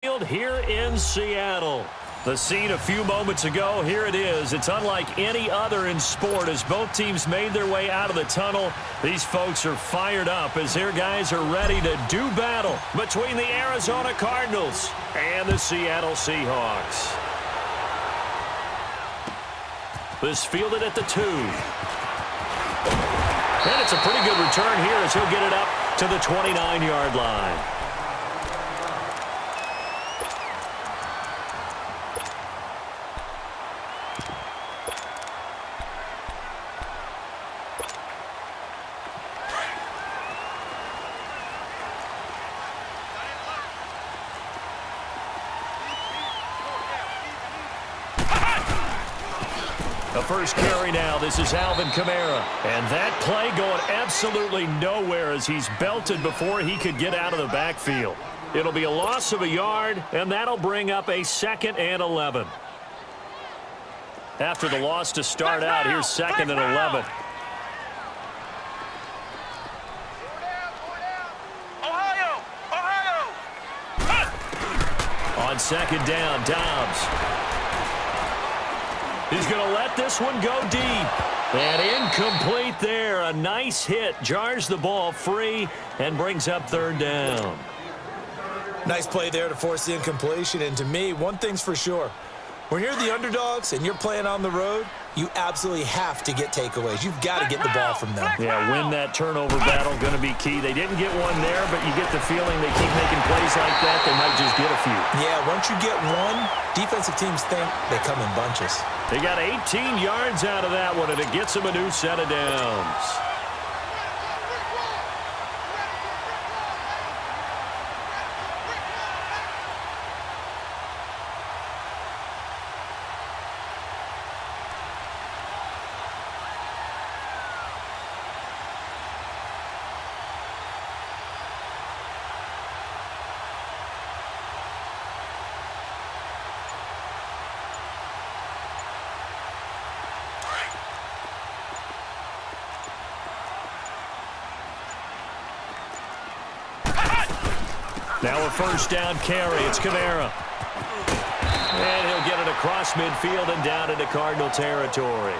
Here in Seattle. The scene a few moments ago, here it is. It's unlike any other in sport as both teams made their way out of the tunnel. These folks are fired up as their guys are ready to do battle between the Arizona Cardinals and the Seattle Seahawks. This fielded at the 2. And it's a pretty good return here as he'll get it up to the 29-yard line. The first carry now. This is Alvin Kamara. And that play going absolutely nowhere as he's belted before he could get out of the backfield. It'll be a loss of a yard, and that'll bring up a 2nd and 11. After the loss to start out, here's 2nd and 11. On 2nd down, Dobbs. He's going to let this one go deep. And incomplete there. A nice hit. Jars the ball free and brings up 3rd down. Nice play there to force the incompletion. And to me, one thing's for sure. When you're the underdogs and you're playing on the road, you absolutely have to get takeaways. You've got to get the ball from them. Yeah, win that turnover battle, going to be key. They didn't get one there, but you get the feeling they keep making plays like that, they might just get a few. Yeah, once you get one, defensive teams think they come in bunches. They got 18 yards out of that one, and it gets them a new set of downs. Now a first down carry. It's Kamara. And he'll get it across midfield and down into Cardinal territory.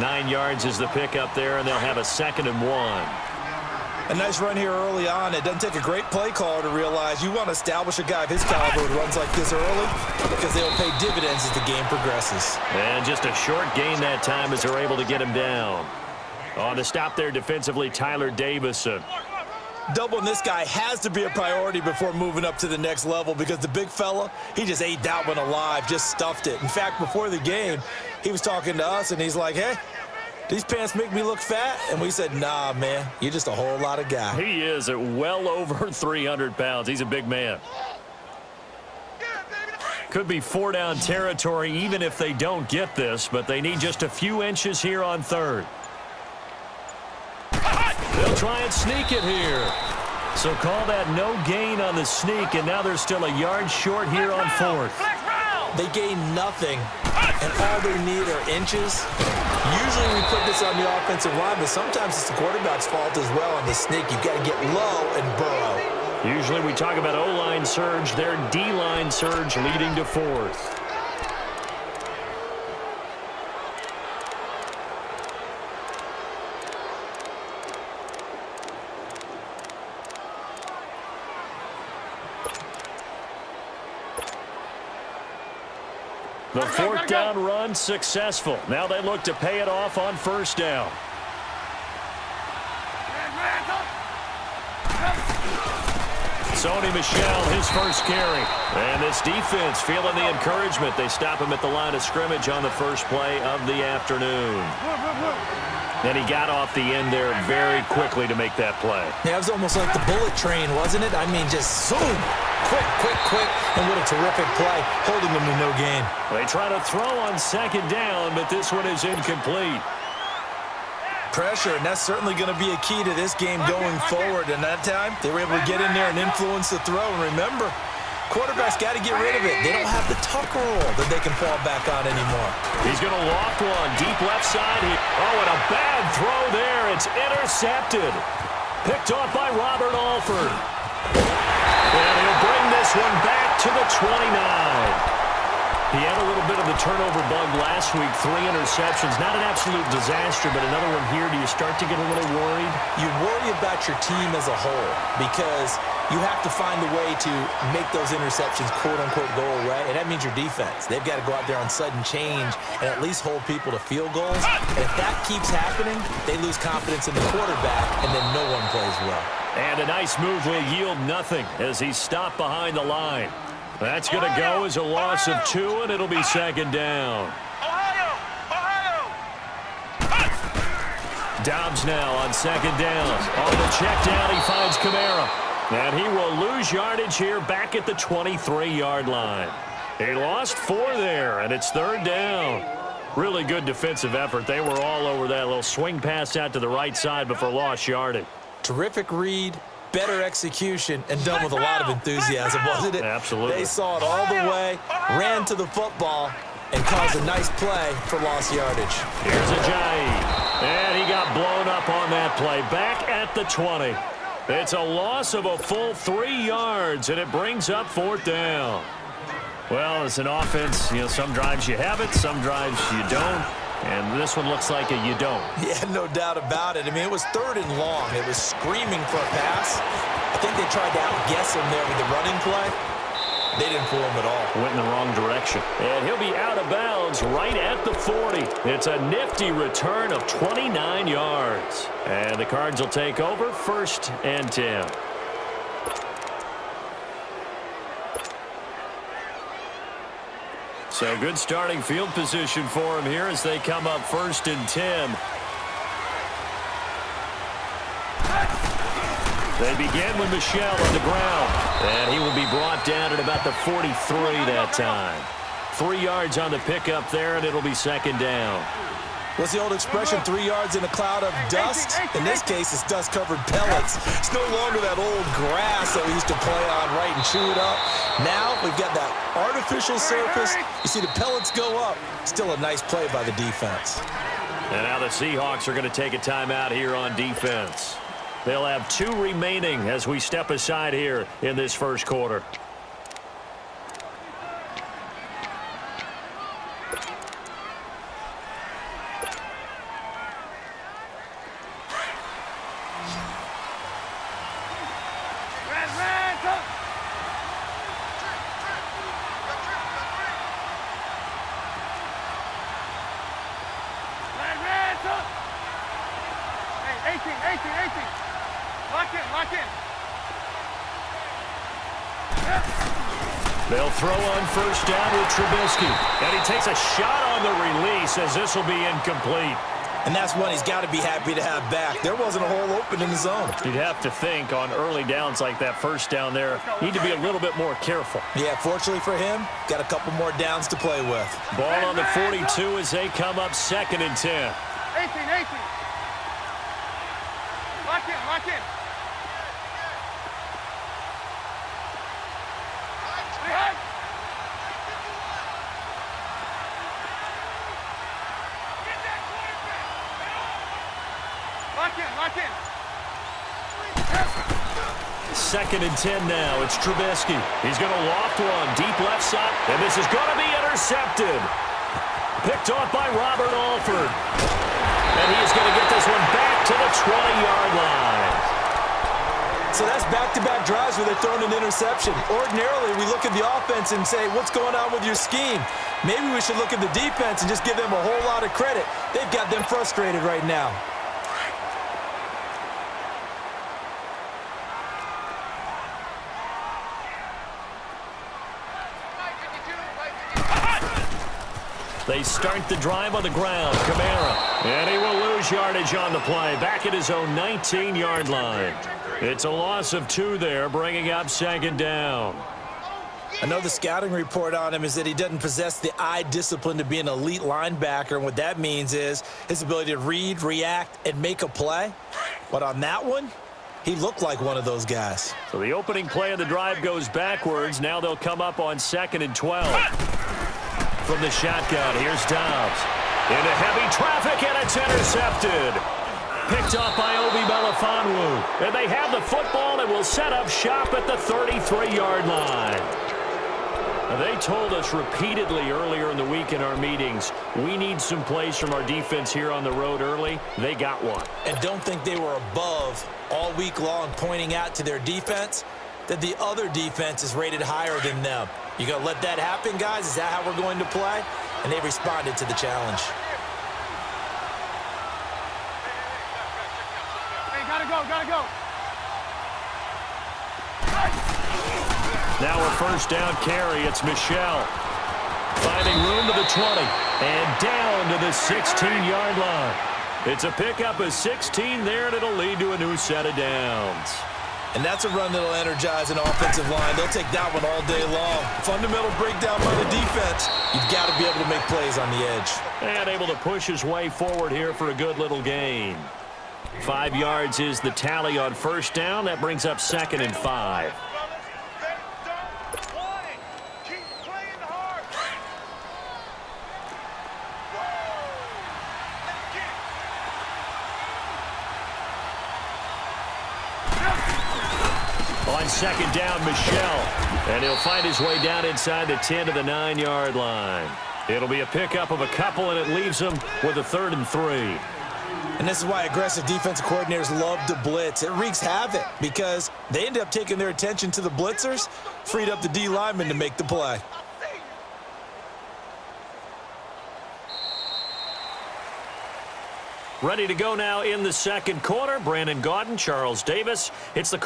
9 yards is the pickup there, and they'll have a 2nd and 1. A nice run here early on. It doesn't take a great play caller to realize you want to establish a guy of his caliber who runs like this early because they'll pay dividends as the game progresses. And just a short gain that time as they're able to get him down. On the stop there defensively, Tyler Davison. Doubling this guy has to be a priority before moving up to the next level because the big fella, he just ate that one alive, just stuffed it. In fact, before the game, he was talking to us, and he's like, hey, these pants make me look fat? And we said, nah, man, you're just a whole lot of guy. He is at well over 300 pounds. He's a big man. Could be 4-down territory even if they don't get this, but they need just a few inches here on 3rd. They'll try and sneak it here. So call that no gain on the sneak, and now they're still a yard short here on 4th. They gain nothing, and all they need are inches. Usually we put this on the offensive line, but sometimes it's the quarterback's fault as well on the sneak. You've got to get low and burrow. Usually we talk about O-line surge, their D-line surge leading to 4th. The 4th down run successful. Now they look to pay it off on 1st down. Sony Michel, his first carry. And this defense feeling the encouragement. They stop him at the line of scrimmage on the first play of the afternoon. And he got off the end there very quickly to make that play. Yeah, it was almost like the bullet train, wasn't it? I mean, just zoom. Quick. And what a terrific play, holding them to no gain. They try to throw on 2nd down, but this one is incomplete. Pressure, and that's certainly going to be a key to this game going forward. And that time, they were able to get in there and influence the throw. And remember, quarterbacks got to get rid of it. They don't have the tuck roll that they can fall back on anymore. He's going to loft one deep left side. Oh, and a bad throw there. It's intercepted. Picked off by Robert Alford. And he'll bring this this one back to the 29. He had a little bit of the turnover bug last week, 3 interceptions. Not an absolute disaster, but another one here. Do you start to get a little worried? You worry about your team as a whole because you have to find a way to make those interceptions, quote-unquote, go away, and that means your defense. They've got to go out there on sudden change and at least hold people to field goals. And if that keeps happening, they lose confidence in the quarterback, and then no one plays well. And a nice move will yield nothing as he's stopped behind the line. That's going to go as a loss of 2, and it'll be second down. Dobbs now on second down. On the check down, he finds Kamara. And he will lose yardage here back at the 23-yard line. He lost 4 there, and it's third down. Really good defensive effort. They were all over that little swing pass out to the right side before lost yardage. Terrific read. Better execution, and done with a lot of enthusiasm, wasn't it? Absolutely. They saw it all the way, ran to the football, and caused a nice play for lost yardage. Here's Ajayi, and he got blown up on that play. Back at the 20. It's a loss of a full 3 yards, and it brings up fourth down. Well, as an offense, some drives you have it, some drives you don't. And this one looks like you don't. Yeah, no doubt about it. I mean, it was 3rd and long. It was screaming for a pass. I think they tried to outguess him there with the running play. They didn't fool him at all. Went in the wrong direction. And he'll be out of bounds right at the 40. It's a nifty return of 29 yards. And the Cards will take over 1st and 10. So good starting field position for him here as they come up 1st and 10. They begin with Michel on the ground. And he will be brought down at about the 43 that time. 3 yards on the pickup there, and it'll be second down. What's the old expression, 3 yards in a cloud of dust? In this case, it's dust-covered pellets. It's no longer that old grass that we used to play on, right, and chew it up. Now we've got that artificial surface. You see the pellets go up. Still a nice play by the defense. And now the Seahawks are going to take a timeout here on defense. They'll have 2 remaining as we step aside here in this first quarter. They'll throw on first down with Trubisky. And he takes a shot on the release as this will be incomplete. And that's one he's got to be happy to have back. There wasn't a hole open in the zone. You'd have to think on early downs like that first down there, need to be a little bit more careful. Yeah, fortunately for him, got a couple more downs to play with. Ball on the 42 as they come up 2nd and 10. 18. Lock in. Lock in. 2nd and 10 now. It's Trubisky. He's going to loft one deep left side, and this is going to be intercepted. Picked off by Robert Alford. And he is going to get this one back to the 20-yard line. So that's back-to-back drives where they're throwing an interception. Ordinarily, we look at the offense and say, what's going on with your scheme? Maybe we should look at the defense and just give them a whole lot of credit. They've got them frustrated right now. They start the drive on the ground. Kamara. And he will lose yardage on the play. Back at his own 19-yard line. It's a loss of 2 there, bringing up second down. I know the scouting report on him is that he doesn't possess the eye discipline to be an elite linebacker. And what that means is his ability to read, react, and make a play. But on that one, he looked like one of those guys. So the opening play of the drive goes backwards. Now they'll come up on 2nd and 12. From the shotgun, here's Dobbs. Into heavy traffic, and it's intercepted. picked off by Obi Melifonwu. And they have the football and will set up shop at the 33-yard line. They told us repeatedly earlier in the week in our meetings, we need some plays from our defense here on the road early. They got one. And don't think they were above all week long pointing out to their defense that the other defense is rated higher than them. You going to let that happen, guys? Is that how we're going to play? And they responded to the challenge. Hey, gotta go, gotta go. Now a first down carry. It's Michelle. Finding room to the 20. And down to the 16-yard line. It's a pickup of 16 there, and it'll lead to a new set of downs. And that's a run that'll energize an offensive line. They'll take that one all day long. Fundamental breakdown by the defense. You've got to be able to make plays on the edge. And able to push his way forward here for a good little gain. 5 yards is the tally on first down. That brings up 2nd and 5. On 2nd down, Michelle. And he'll find his way down inside the 10 to the 9-yard line. It'll be a pickup of a couple, and it leaves him with a 3rd and 3. And this is why aggressive defensive coordinators love to blitz. It wreaks havoc because they end up taking their attention to the blitzers, freed up the D lineman to make the play. Ready to go now in the second quarter. Brandon Gaudin, Charles Davis. It's the